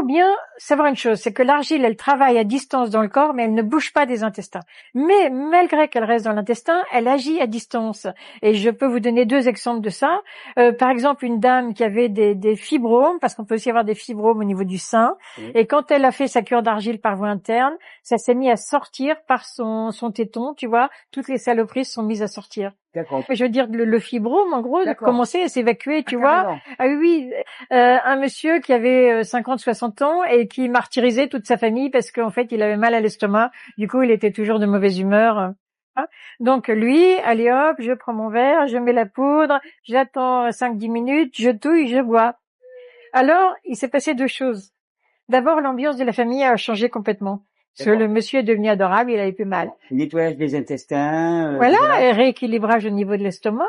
bien savoir une chose, c'est que l'argile, elle travaille à distance dans le corps, mais elle ne bouge pas des intestins. Mais malgré qu'elle reste dans l'intestin, elle agit à distance. Et je peux vous donner 2 exemples de ça. Par exemple, une dame qui avait des fibromes, parce qu'on peut aussi avoir des fibromes au niveau du sein, Oui. et quand elle a fait sa cure d'argile par voie interne, ça s'est mis à sortir par son téton, tu vois, toutes les saloperies se sont mises à sortir. D'accord. Je veux dire, le fibrome, en gros, D'accord. commençait à s'évacuer, tu vois. Carrément. Ah oui, un monsieur qui avait 50, 60 ans et qui martyrisait toute sa famille parce qu'en fait, il avait mal à l'estomac. Du coup, il était toujours de mauvaise humeur. Hein. Donc lui, allez hop, je prends mon verre, je mets la poudre, j'attends 5-10 minutes, je touille, je bois. Alors, il s'est passé 2 choses. D'abord, l'ambiance de la famille a changé complètement. Parce que D'accord. le monsieur est devenu adorable, il avait plus mal. Nettoyage des intestins, Voilà, etc. et rééquilibrage au niveau de l'estomac,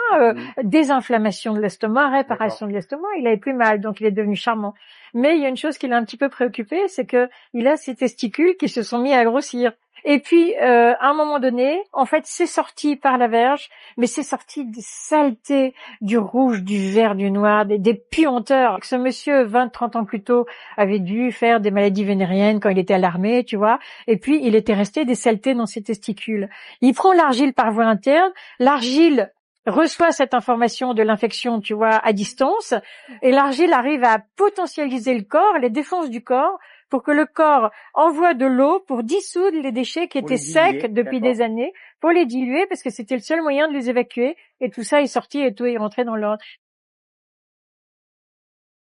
désinflammation de l'estomac, réparation de l'estomac, il avait plus mal, donc il est devenu charmant. Mais il y a une chose qui l'a un petit peu préoccupé, c'est que il a ses testicules qui se sont mis à grossir. Et puis, à un moment donné, en fait, c'est sorti par la verge, mais c'est sorti des saletés, du rouge, du vert, du noir, des puanteurs. Ce monsieur, 20, 30 ans plus tôt, avait dû faire des maladies vénériennes quand il était à l'armée, tu vois, et puis il était resté des saletés dans ses testicules. Il prend l'argile par voie interne, l'argile reçoit cette information de l'infection, tu vois, à distance, et l'argile arrive à potentialiser le corps, les défenses du corps, pour que le corps envoie de l'eau pour dissoudre les déchets qui Pour étaient les diluer, secs depuis d'accord. des années, pour les diluer, parce que c'était le seul moyen de les évacuer, et tout ça est sorti et tout est rentré dans l'ordre.